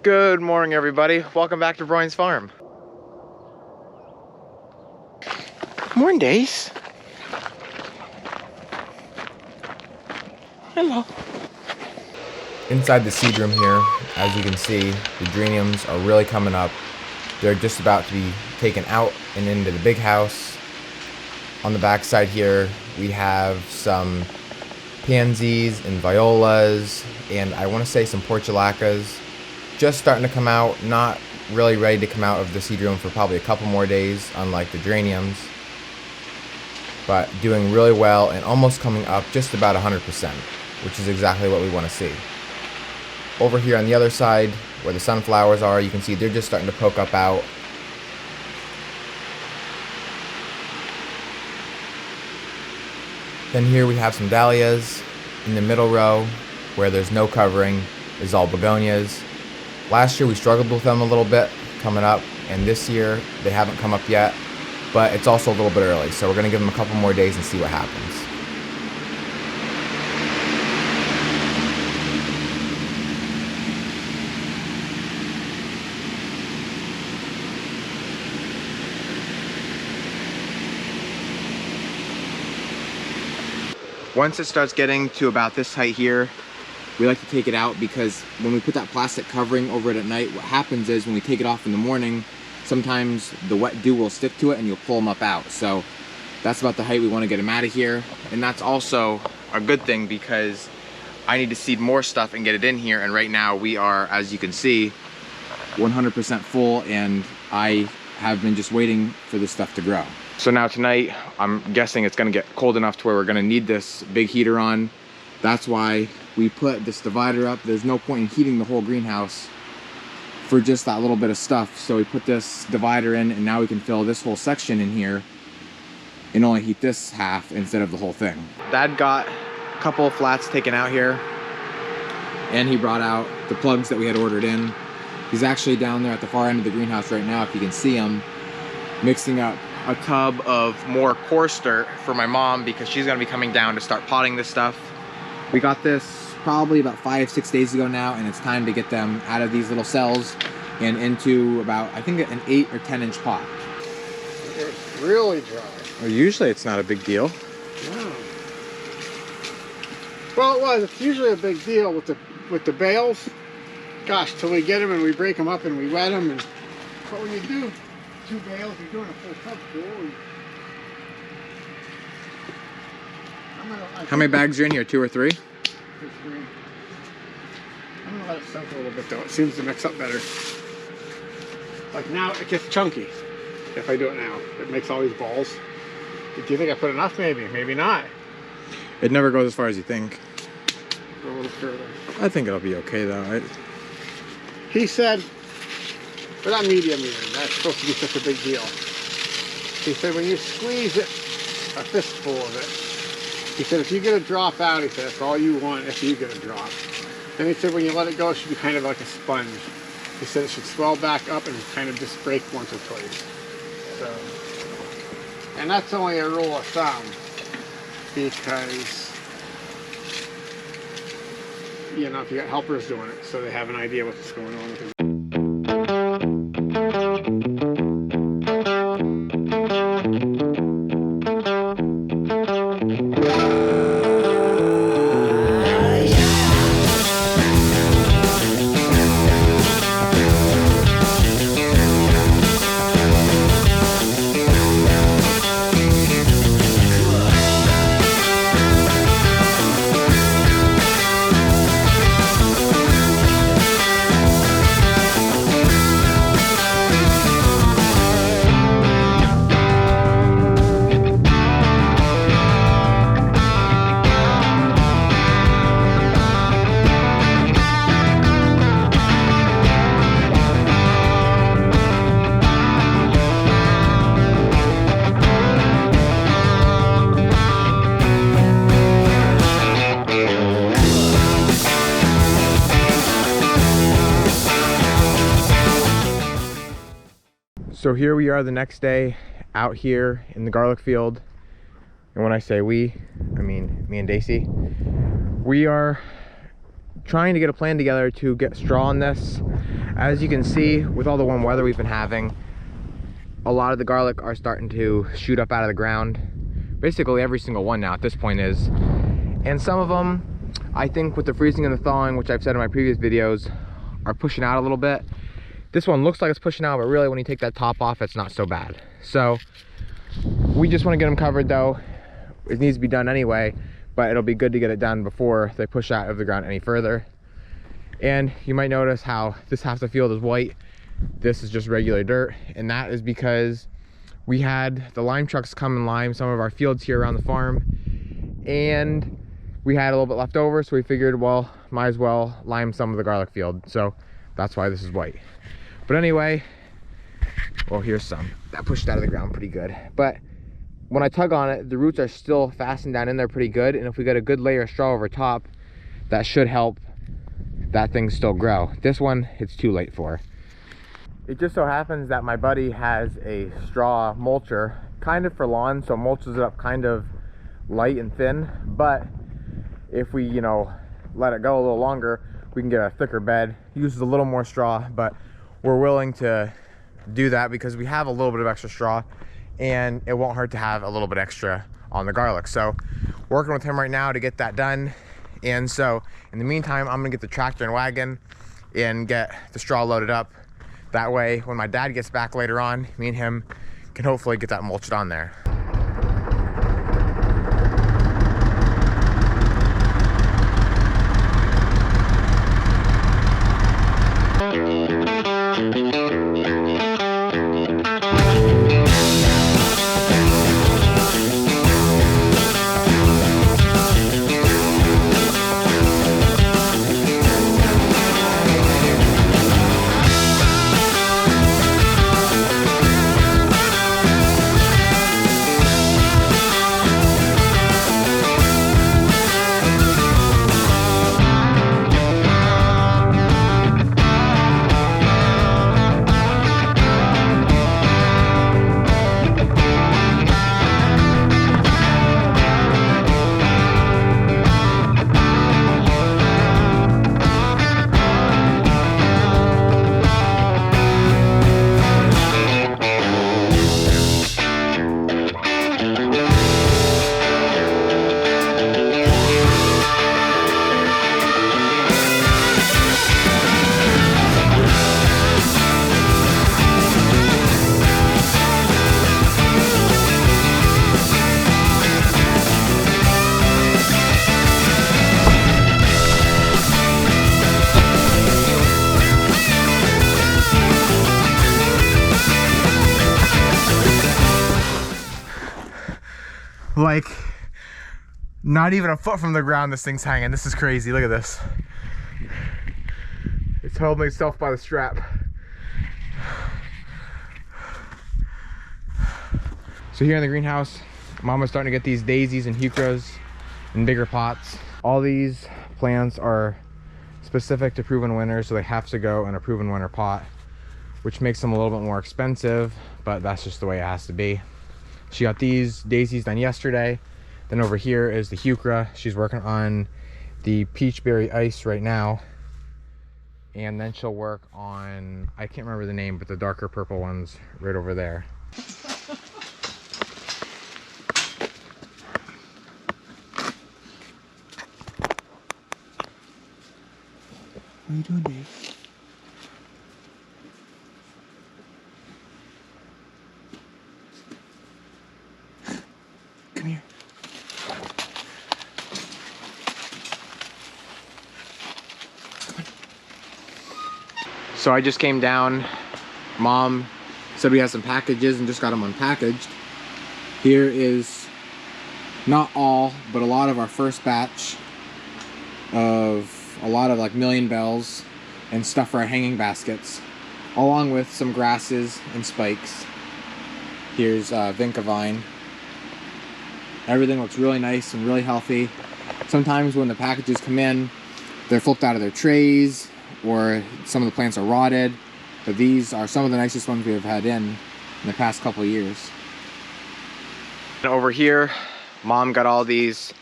Good morning, everybody. Welcome back to Broyans Farm. Morning, Dace. Hello. Inside the seed room here, as you can see, the geraniums are really coming up. They're just about to be taken out and into the big house. On the back side here, we have some pansies and violas, and I want to say some portulacas. Just starting to come out, not really ready to come out of the seed room for probably a couple more days, unlike the geraniums. But doing really well and almost coming up just about 100%, which is exactly what we want to see. Over here on the other side, where the sunflowers are, you can see they're just starting to poke up out. Then here we have some dahlias. In the middle row, where there's no covering, is all begonias. Last year we struggled with them a little bit coming up, and this year they haven't come up yet, but it's also a little bit early, so we're going to give them a couple more days and see what happens. Once it starts getting to about this height here, we like to take it out, because when we put that plastic covering over it at night, what happens is when we take it off in the morning, sometimes the wet dew will stick to it and you'll pull them up out. So that's about the height we want to get them out of here. And that's also a good thing, because I need to seed more stuff and get it in here. And right now we are, as you can see, 100% full, and I have been just waiting for this stuff to grow. So now tonight, I'm guessing it's gonna get cold enough to where we're gonna need this big heater on. That's why we put this divider up. There's no point in heating the whole greenhouse for just that little bit of stuff. So we put this divider in, and now we can fill this whole section in here and only heat this half instead of the whole thing. Dad got a couple of flats taken out here, and he brought out the plugs that we had ordered in. He's actually down there at the far end of the greenhouse right now, if you can see him, mixing up a tub of more coarse dirt for my mom, because she's gonna be coming down to start potting this stuff. We got this probably about 5-6 days ago now, and it's time to get them out of these little cells and into about, I think, an 8 or 10 inch pot. It's really dry. Well, usually it's not a big deal. No. Well, it was. It's usually a big deal with the bales. Gosh, till we get them and we break them up and we wet them. But when you do 2 bales, you're doing a full tub full. How many bags are in here? 2 or 3? 3. I'm gonna let it soak a little bit though. It seems to mix up better. Like now it gets chunky. If I do it now, it makes all these balls. Do you think I put enough? Maybe not. It never goes as far as you think. Go a little further. I think it'll be okay though. He said, we're not medium even. That's supposed to be such a big deal. He said when you squeeze it, a fistful of it, he said if you get a drop out, he said that's all you want if you get a drop. And he said when you let it go, it should be kind of like a sponge. He said it should swell back up and kind of just break once or twice. So, and that's only a rule of thumb, because, you know, if you got helpers doing it, so they have an idea what's going on with it. So here we are the next day out here in the garlic field. And when I say we, I mean me and Daisy. We are trying to get a plan together to get straw on this. As you can see, with all the warm weather we've been having, a lot of the garlic are starting to shoot up out of the ground. Basically every single one now at this point is. And some of them, I think with the freezing and the thawing, which I've said in my previous videos, are pushing out a little bit. This one looks like it's pushing out, but really when you take that top off, it's not so bad. So we just want to get them covered though. It needs to be done anyway, but it'll be good to get it done before they push out of the ground any further. And you might notice how this half the field is white. This is just regular dirt, and that is because we had the lime trucks come and lime some of our fields here around the farm, and we had a little bit left over, so we figured, well, might as well lime some of the garlic field. So that's why this is white. But anyway, well, here's some that pushed out of the ground pretty good. But when I tug on it, the roots are still fastened down in there pretty good, and if we get a good layer of straw over top, that should help that thing still grow. This one, it's too late for. It just so happens that my buddy has a straw mulcher, kind of for lawn, so mulches it up kind of light and thin, but if we, you know, let it go a little longer, we can get a thicker bed. It uses a little more straw, but we're willing to do that because we have a little bit of extra straw, and it won't hurt to have a little bit extra on the garlic. So working with him right now to get that done. And so in the meantime, I'm gonna get the tractor and wagon and get the straw loaded up. That way, when my dad gets back later on, me and him can hopefully get that mulched on there. Like, not even a foot from the ground this thing's hanging. This is crazy. Look at this. It's holding itself by the strap. So here in the greenhouse, Mama's starting to get these daisies and heucheras in bigger pots. All these plants are specific to proven winners, so they have to go in a proven winner pot, which makes them a little bit more expensive, but that's just the way it has to be. She got these daisies done yesterday. Then over here is the heuchera. She's working on the peachberry ice right now. And then she'll work on, I can't remember the name, but the darker purple ones right over there. What are you doing, Dave? Come here. So I just came down. Mom said we had some packages and just got them unpackaged. Here is not all, but a lot of our first batch of a lot of like million bells and stuff for our hanging baskets, along with some grasses and spikes. Here's vinca vine. Everything looks really nice and really healthy. Sometimes when the packages come in, they're flipped out of their trays, or some of the plants are rotted, but these are some of the nicest ones we have had in the past couple of years. And over here, Mom got all these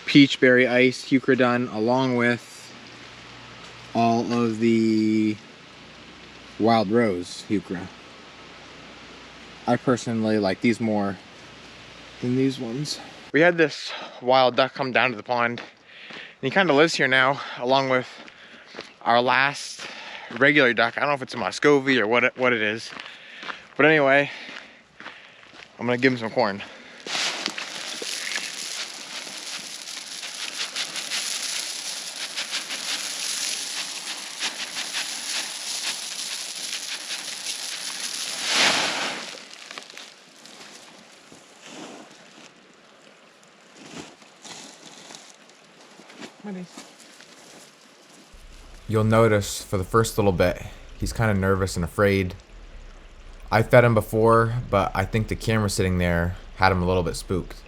peachberry ice heuchera done, along with all of the wild rose heuchera. I personally like these more than these ones. We had this wild duck come down to the pond, and he kind of lives here now, along with our last regular duck. I don't know if it's a Muscovy or what it is, but anyway, I'm gonna give him some corn. You'll notice for the first little bit, he's kind of nervous and afraid. I fed him before, but I think the camera sitting there had him a little bit spooked.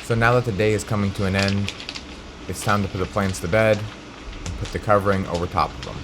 So now that the day is coming to an end, it's time to put the plants to bed and put the covering over top of them.